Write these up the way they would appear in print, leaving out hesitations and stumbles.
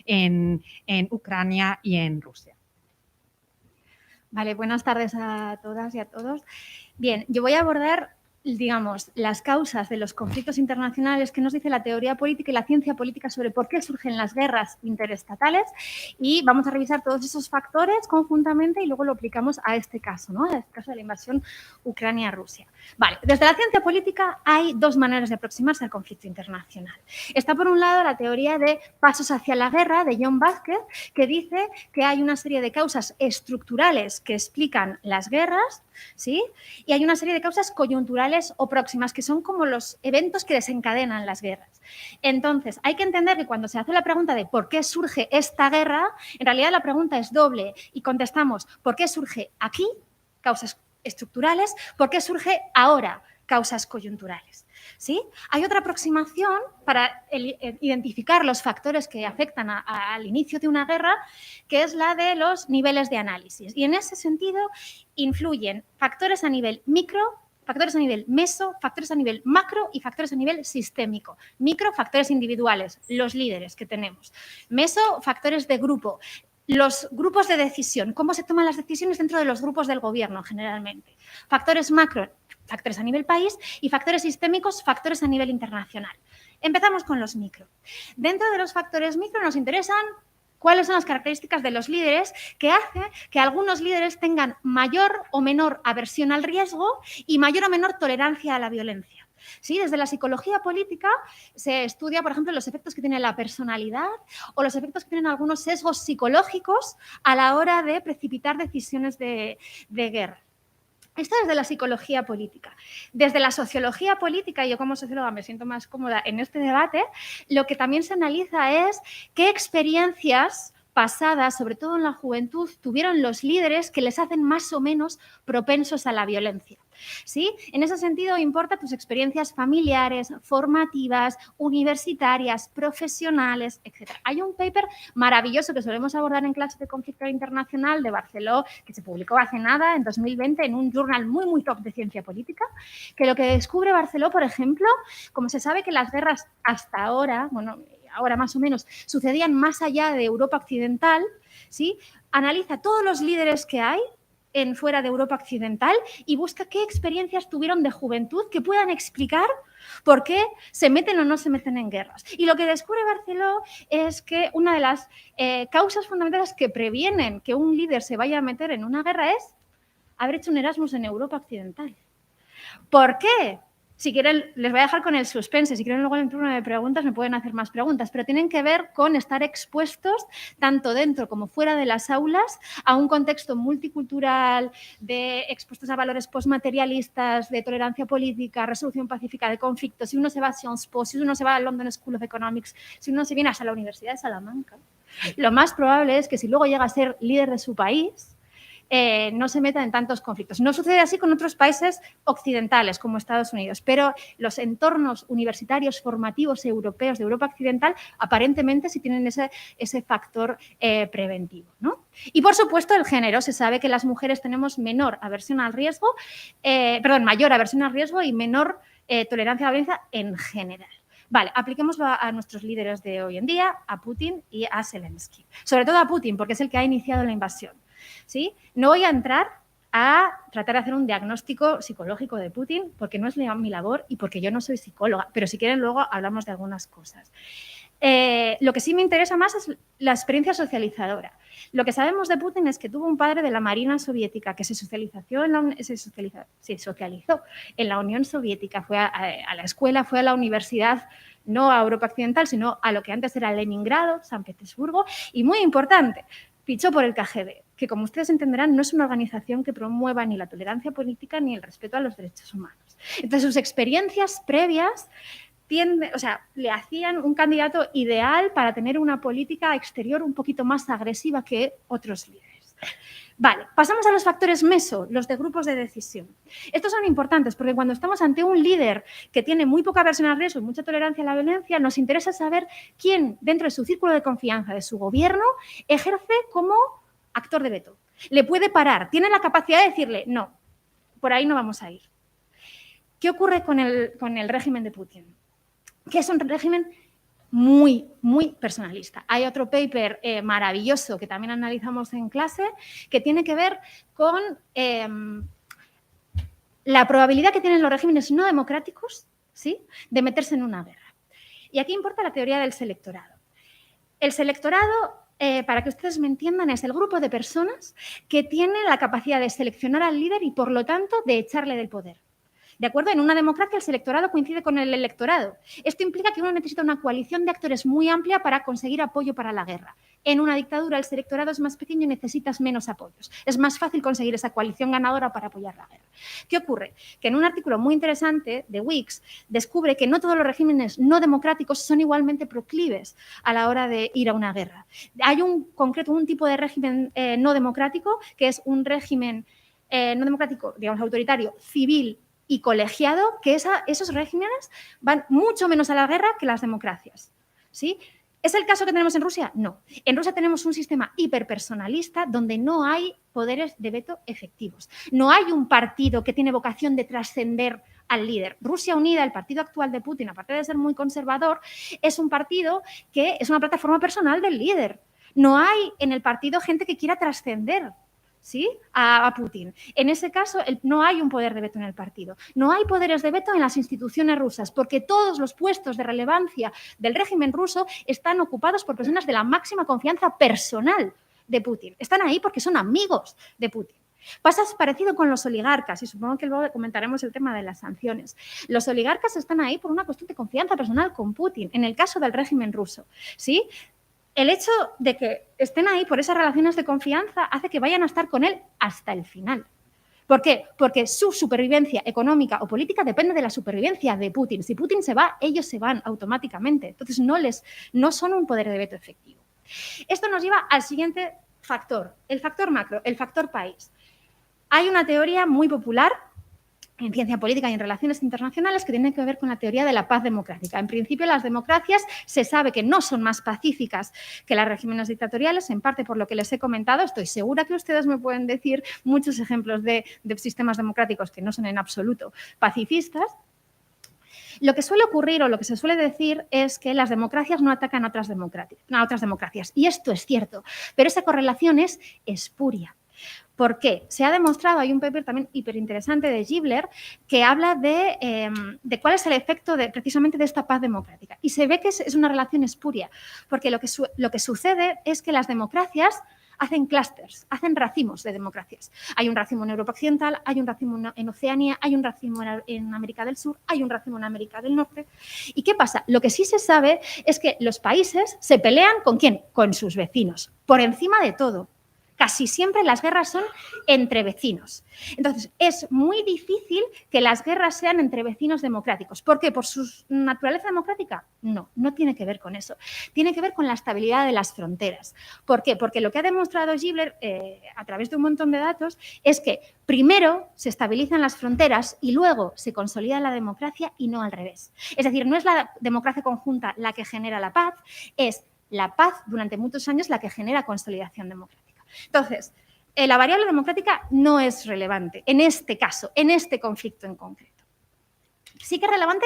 en Ucrania y en Rusia. Vale, buenas tardes a todas y a todos. Bien, yo voy a abordar, digamos, las causas de los conflictos internacionales que nos dice la teoría política y la ciencia política sobre por qué surgen las guerras interestatales, y vamos a revisar todos esos factores conjuntamente y luego lo aplicamos a este caso, ¿no? A este caso de la invasión Ucrania-Rusia. Vale, desde la ciencia política hay dos maneras de aproximarse al conflicto internacional. Está por un lado la teoría de pasos hacia la guerra de John Vázquez, que dice que hay una serie de causas estructurales que explican las guerras, ¿sí? Y hay una serie de causas coyunturales o próximas, que son como los eventos que desencadenan las guerras. Entonces, hay que entender que cuando se hace la pregunta de por qué surge esta guerra, en realidad la pregunta es doble y contestamos ¿por qué surge aquí? Causas estructurales. ¿Por qué surge ahora? Causas coyunturales. ¿Sí? Hay otra aproximación para identificar los factores que afectan al inicio de una guerra, que es la de los niveles de análisis. Y en ese sentido influyen factores a nivel micro, factores a nivel meso, factores a nivel macro y factores a nivel sistémico. Micro, factores individuales, los líderes que tenemos. Meso, factores de grupo. Los grupos de decisión, cómo se toman las decisiones dentro de los grupos del gobierno generalmente. Factores macro, factores a nivel país, y factores sistémicos, factores a nivel internacional. Empezamos con los micro. Dentro de los factores micro nos interesan cuáles son las características de los líderes que hace que algunos líderes tengan mayor o menor aversión al riesgo y mayor o menor tolerancia a la violencia. ¿Sí? Desde la psicología política se estudia, por ejemplo, los efectos que tiene la personalidad o los efectos que tienen algunos sesgos psicológicos a la hora de precipitar decisiones de guerra. Esto desde la psicología política. Desde la sociología política, y yo como socióloga me siento más cómoda en este debate, lo que también se analiza es qué experiencias pasadas, sobre todo en la juventud, tuvieron los líderes que les hacen más o menos propensos a la violencia. ¿Sí? En ese sentido, importa tus experiencias familiares, formativas, universitarias, profesionales, etc. Hay un paper maravilloso que solemos abordar en clase de conflicto internacional de Barceló, que se publicó hace nada, en 2020, en un journal muy, muy top de ciencia política, que lo que descubre Barceló, por ejemplo, como se sabe que las guerras hasta ahora, bueno, ahora más o menos, sucedían más allá de Europa occidental, ¿sí? Analiza todos los líderes que hay fuera de Europa occidental y busca qué experiencias tuvieron de juventud que puedan explicar por qué se meten o no se meten en guerras. Y lo que descubre Barceló es que una de las causas fundamentales que previenen que un líder se vaya a meter en una guerra es haber hecho un Erasmus en Europa occidental. ¿Por qué? Si quieren, les voy a dejar con el suspense. Si quieren, luego en el turno de preguntas me pueden hacer más preguntas, pero tienen que ver con estar expuestos, tanto dentro como fuera de las aulas, a un contexto multicultural, expuestos a valores postmaterialistas, de tolerancia política, resolución pacífica de conflictos. Si uno se va a Sciences Po, si uno se va a London School of Economics, si uno se viene hasta la Universidad de Salamanca, lo más probable es que si luego llega a ser líder de su país, no se meta en tantos conflictos. No sucede así con otros países occidentales como Estados Unidos, pero los entornos universitarios formativos europeos de Europa occidental aparentemente sí tienen ese factor preventivo, ¿no? Y por supuesto el género. Se sabe que las mujeres tenemos mayor aversión al riesgo y menor tolerancia a la violencia en general. Vale, apliquémoslo a nuestros líderes de hoy en día, a Putin y a Zelensky. Sobre todo a Putin, porque es el que ha iniciado la invasión. ¿Sí? No voy a entrar a tratar de hacer un diagnóstico psicológico de Putin porque no es mi labor y porque yo no soy psicóloga, pero si quieren luego hablamos de algunas cosas. Lo que sí me interesa más es la experiencia socializadora. Lo que sabemos de Putin es que tuvo un padre de la Marina soviética que se socializó en la Unión Soviética, fue a la escuela, fue a la universidad, no a Europa Occidental, sino a lo que antes era Leningrado, San Petersburgo, y muy importante, fichó por el KGB, que como ustedes entenderán no es una organización que promueva ni la tolerancia política ni el respeto a los derechos humanos. Entonces sus experiencias previas le hacían un candidato ideal para tener una política exterior un poquito más agresiva que otros líderes. Vale, pasamos a los factores meso, los de grupos de decisión. Estos son importantes porque cuando estamos ante un líder que tiene muy poca aversión al riesgo y mucha tolerancia a la violencia, nos interesa saber quién, dentro de su círculo de confianza de su gobierno, ejerce como actor de veto. Le puede parar, tiene la capacidad de decirle, no, por ahí no vamos a ir. ¿Qué ocurre con el régimen de Putin? Que es un régimen muy, muy personalista. Hay otro paper maravilloso que también analizamos en clase que tiene que ver con la probabilidad que tienen los regímenes no democráticos, ¿sí?, de meterse en una guerra. Y aquí importa la teoría del selectorado. El selectorado, para que ustedes me entiendan, es el grupo de personas que tiene la capacidad de seleccionar al líder y, por lo tanto, de echarle del poder. ¿De acuerdo? En una democracia el selectorado coincide con el electorado. Esto implica que uno necesita una coalición de actores muy amplia para conseguir apoyo para la guerra. En una dictadura el selectorado es más pequeño y necesitas menos apoyos. Es más fácil conseguir esa coalición ganadora para apoyar la guerra. ¿Qué ocurre? Que en un artículo muy interesante de Weeks descubre que no todos los regímenes no democráticos son igualmente proclives a la hora de ir a una guerra. Hay un tipo de régimen no democrático, que es un régimen no democrático, digamos autoritario, civil y colegiado, que esos regímenes van mucho menos a la guerra que las democracias, ¿sí? ¿Es el caso que tenemos en Rusia? No. En Rusia tenemos un sistema hiperpersonalista donde no hay poderes de veto efectivos. No hay un partido que tiene vocación de trascender al líder. Rusia Unida, el partido actual de Putin, aparte de ser muy conservador, es un partido que es una plataforma personal del líder. No hay en el partido gente que quiera trascender, ¿sí?, a Putin. En ese caso, no hay un poder de veto en el partido. No hay poderes de veto en las instituciones rusas, porque todos los puestos de relevancia del régimen ruso están ocupados por personas de la máxima confianza personal de Putin. Están ahí porque son amigos de Putin. Pasa parecido con los oligarcas, y supongo que luego comentaremos el tema de las sanciones. Los oligarcas están ahí por una cuestión de confianza personal con Putin, en el caso del régimen ruso, ¿sí? El hecho de que estén ahí por esas relaciones de confianza hace que vayan a estar con él hasta el final. ¿Por qué? Porque su supervivencia económica o política depende de la supervivencia de Putin. Si Putin se va, ellos se van automáticamente. Entonces no son un poder de veto efectivo. Esto nos lleva al siguiente factor, el factor macro, el factor país. Hay una teoría muy popular en ciencia política y en relaciones internacionales que tiene que ver con la teoría de la paz democrática. En principio, las democracias se sabe que no son más pacíficas que los regímenes dictatoriales, en parte por lo que les he comentado. Estoy segura que ustedes me pueden decir muchos ejemplos de sistemas democráticos que no son en absoluto pacifistas. Lo que suele ocurrir o lo que se suele decir es que las democracias no atacan a otras democracias. Y esto es cierto, pero esa correlación es espuria. ¿Por qué? Se ha demostrado, hay un paper también hiperinteresante de Gibler que habla de cuál es el efecto precisamente de esta paz democrática. Y se ve que es una relación espuria, porque lo que sucede es que las democracias hacen clústeres, hacen racimos de democracias. Hay un racimo en Europa Occidental, hay un racimo en Oceanía, hay un racimo en América del Sur, hay un racimo en América del Norte. ¿Y qué pasa? Lo que sí se sabe es que los países se pelean ¿con quién? Con sus vecinos, por encima de todo. Casi siempre las guerras son entre vecinos. Entonces, es muy difícil que las guerras sean entre vecinos democráticos. ¿Por qué? ¿Por su naturaleza democrática? No, no tiene que ver con eso. Tiene que ver con la estabilidad de las fronteras. ¿Por qué? Porque lo que ha demostrado Gibler a través de un montón de datos es que primero se estabilizan las fronteras y luego se consolida la democracia y no al revés. Es decir, no es la democracia conjunta la que genera la paz, es la paz durante muchos años la que genera consolidación democrática. Entonces, la variable democrática no es relevante en este caso, en este conflicto en concreto. Sí que es relevante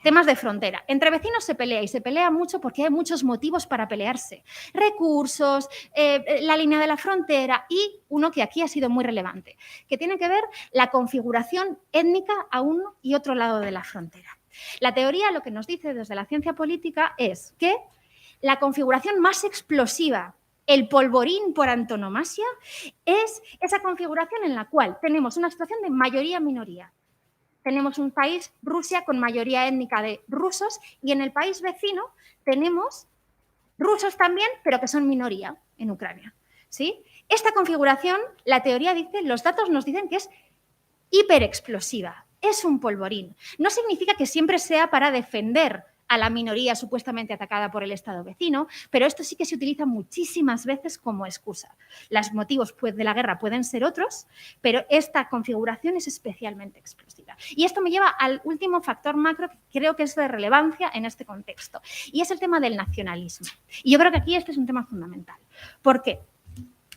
temas de frontera. Entre vecinos se pelea y se pelea mucho porque hay muchos motivos para pelearse. Recursos, la línea de la frontera y uno que aquí ha sido muy relevante, que tiene que ver la configuración étnica a uno y otro lado de la frontera. La teoría lo que nos dice desde la ciencia política es que la configuración más explosiva, el polvorín por antonomasia, es esa configuración en la cual tenemos una situación de mayoría-minoría. Tenemos un país, Rusia, con mayoría étnica de rusos y en el país vecino tenemos rusos también, pero que son minoría en Ucrania, ¿sí? Esta configuración, la teoría dice, los datos nos dicen que es hiperexplosiva, es un polvorín. No significa que siempre sea para defender a la minoría supuestamente atacada por el Estado vecino, pero esto sí que se utiliza muchísimas veces como excusa. Los motivos de la guerra pueden ser otros, pero esta configuración es especialmente explosiva. Y esto me lleva al último factor macro que creo que es de relevancia en este contexto, y es el tema del nacionalismo. Y yo creo que aquí este es un tema fundamental. ¿Por qué?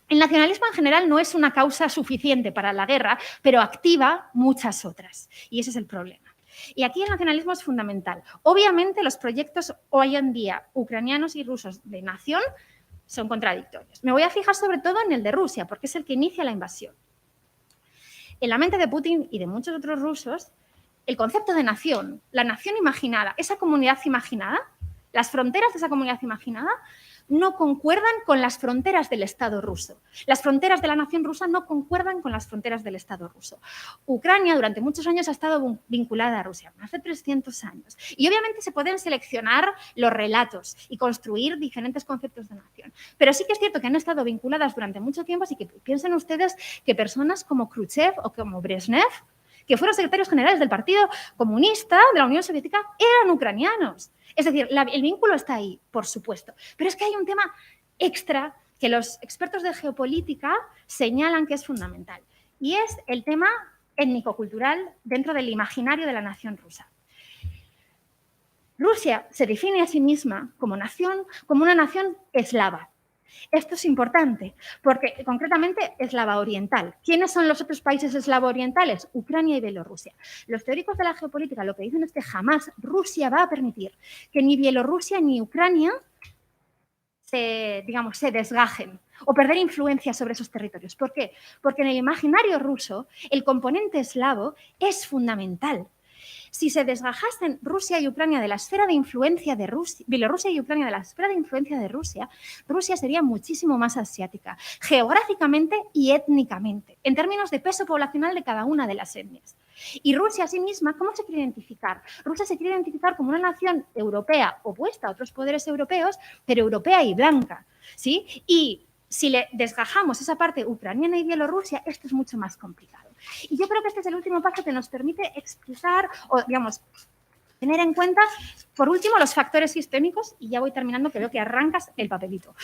El nacionalismo en general no es una causa suficiente para la guerra, pero activa muchas otras, y ese es el problema. Y aquí el nacionalismo es fundamental. Obviamente los proyectos hoy en día ucranianos y rusos de nación son contradictorios. Me voy a fijar sobre todo en el de Rusia, porque es el que inicia la invasión. En la mente de Putin y de muchos otros rusos, el concepto de nación, la nación imaginada, esa comunidad imaginada, las fronteras de esa comunidad imaginada, no concuerdan con las fronteras del Estado ruso. Las fronteras de la nación rusa no concuerdan con las fronteras del Estado ruso. Ucrania durante muchos años ha estado vinculada a Rusia, más de 300 años. Y obviamente se pueden seleccionar los relatos y construir diferentes conceptos de nación. Pero sí que es cierto que han estado vinculadas durante mucho tiempo, así que piensen ustedes que personas como Khrushchev o como Brezhnev, que fueron secretarios generales del Partido Comunista de la Unión Soviética, eran ucranianos. Es decir, el vínculo está ahí, por supuesto. Pero es que hay un tema extra que los expertos de geopolítica señalan que es fundamental. Y es el tema étnico-cultural dentro del imaginario de la nación rusa. Rusia se define a sí misma como nación, como una nación eslava. Esto es importante porque concretamente eslava oriental. ¿Quiénes son los otros países eslavo orientales? Ucrania y Bielorrusia. Los teóricos de la geopolítica lo que dicen es que jamás Rusia va a permitir que ni Bielorrusia ni Ucrania se desgajen o perder influencia sobre esos territorios. ¿Por qué? Porque en el imaginario ruso el componente eslavo es fundamental. Si se desgajasen Rusia y Ucrania de la esfera de influencia de Rusia, Bielorrusia y Ucrania de la esfera de influencia de Rusia, Rusia sería muchísimo más asiática, geográficamente y étnicamente, en términos de peso poblacional de cada una de las etnias. Y Rusia a sí misma, ¿cómo se quiere identificar? Rusia se quiere identificar como una nación europea opuesta a otros poderes europeos, pero europea y blanca, ¿sí? Y si le desgajamos esa parte ucraniana y Bielorrusia, esto es mucho más complicado. Y yo creo que este es el último paso que nos permite explicar o, digamos, tener en cuenta, por último, los factores sistémicos, y ya voy terminando, que veo que arrancas el papelito.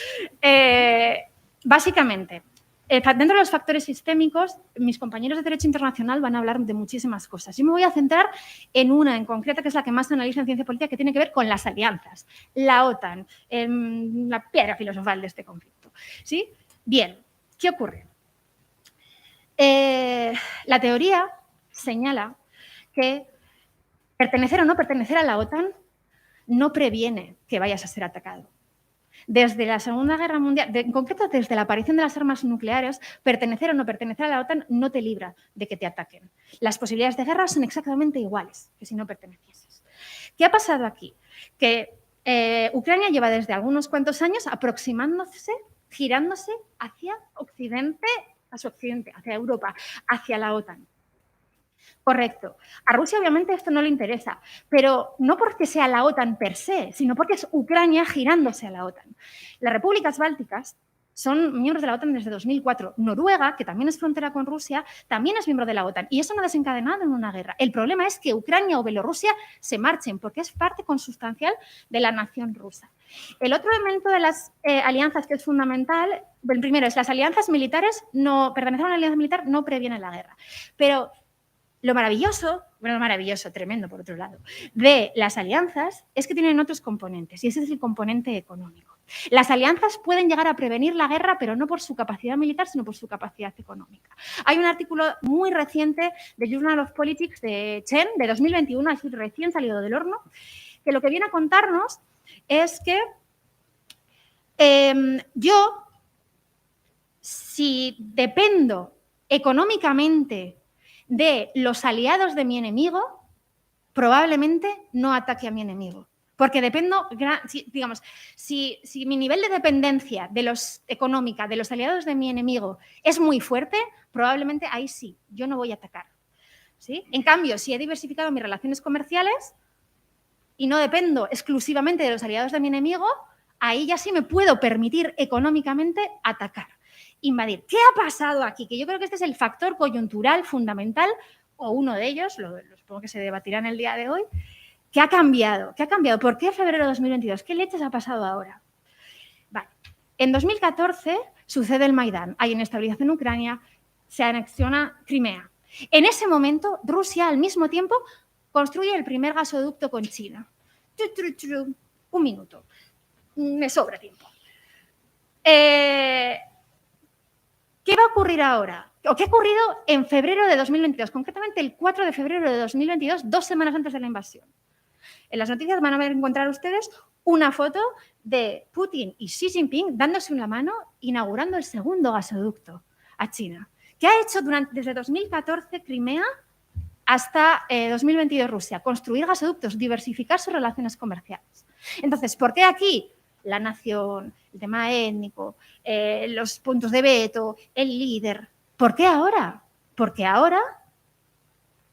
Básicamente, dentro de los factores sistémicos, mis compañeros de Derecho Internacional van a hablar de muchísimas cosas. Yo me voy a centrar en una en concreta, que es la que más se analiza en ciencia política, que tiene que ver con las alianzas, la OTAN, la piedra filosofal de este conflicto. ¿Sí? Bien, ¿qué ocurre? La teoría señala que pertenecer o no pertenecer a la OTAN no previene que vayas a ser atacado. Desde la Segunda Guerra Mundial, en concreto desde la aparición de las armas nucleares, pertenecer o no pertenecer a la OTAN no te libra de que te ataquen. Las posibilidades de guerra son exactamente iguales que si no pertenecieses. ¿Qué ha pasado aquí? Que Ucrania lleva desde algunos cuantos años aproximándose, girándose hacia Occidente, hacia Europa, hacia la OTAN. Correcto. A Rusia obviamente esto no le interesa, pero no porque sea la OTAN per se, sino porque es Ucrania girándose a la OTAN. Las repúblicas bálticas son miembros de la OTAN desde 2004. Noruega, que también es frontera con Rusia, también es miembro de la OTAN. Y eso no ha desencadenado en una guerra. El problema es que Ucrania o Bielorrusia se marchen, porque es parte consustancial de la nación rusa. El otro elemento de las alianzas que es fundamental, el primero es las alianzas militares, pertenecer a una alianza militar no previene la guerra. Pero lo maravilloso, tremendo por otro lado, de las alianzas es que tienen otros componentes, y ese es el componente económico. Las alianzas pueden llegar a prevenir la guerra, pero no por su capacidad militar, sino por su capacidad económica. Hay un artículo muy reciente de Journal of Politics de Chen, de 2021, así recién salido del horno, que lo que viene a contarnos es que yo, si dependo económicamente de los aliados de mi enemigo, probablemente no ataque a mi enemigo. Porque dependo, digamos, si mi nivel de dependencia económica de los aliados de mi enemigo es muy fuerte, probablemente ahí sí, yo no voy a atacar. ¿Sí? En cambio, si he diversificado mis relaciones comerciales y no dependo exclusivamente de los aliados de mi enemigo, ahí ya sí me puedo permitir económicamente atacar. Invadir. ¿Qué ha pasado aquí? Que yo creo que este es el factor coyuntural fundamental, o uno de ellos, lo supongo que se debatirá en el día de hoy. ¿Qué ha cambiado? ¿Qué ha cambiado? ¿Por qué febrero de 2022? ¿Qué leches ha pasado ahora? Vale. En 2014 sucede el Maidán, hay inestabilidad en Ucrania, se anexiona Crimea. En ese momento, Rusia, al mismo tiempo, construye el primer gasoducto con China. Un minuto. Me sobra tiempo. ¿Qué va a ocurrir ocurrir ahora? ¿O qué ha ocurrido en febrero de 2022? Concretamente el 4 de febrero de 2022, 2 semanas antes de la invasión. En las noticias van a encontrar ustedes una foto de Putin y Xi Jinping dándose una mano inaugurando el segundo gasoducto a China. ¿Qué ha hecho desde 2014 Crimea hasta 2022 Rusia? Construir gasoductos, diversificar sus relaciones comerciales. Entonces, ¿por qué aquí la nación, el tema étnico, los puntos de veto, el líder? ¿Por qué ahora? Porque ahora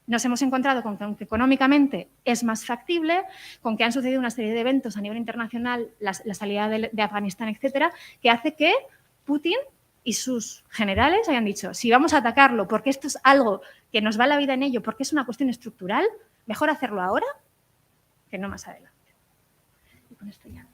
nos hemos encontrado con que económicamente es más factible, con que han sucedido una serie de eventos a nivel internacional, la salida de Afganistán, etcétera, que hace que Putin y sus generales hayan dicho, si vamos a atacarlo porque esto es algo que nos va la vida en ello, porque es una cuestión estructural, mejor hacerlo ahora que no más adelante. Y con esto ya.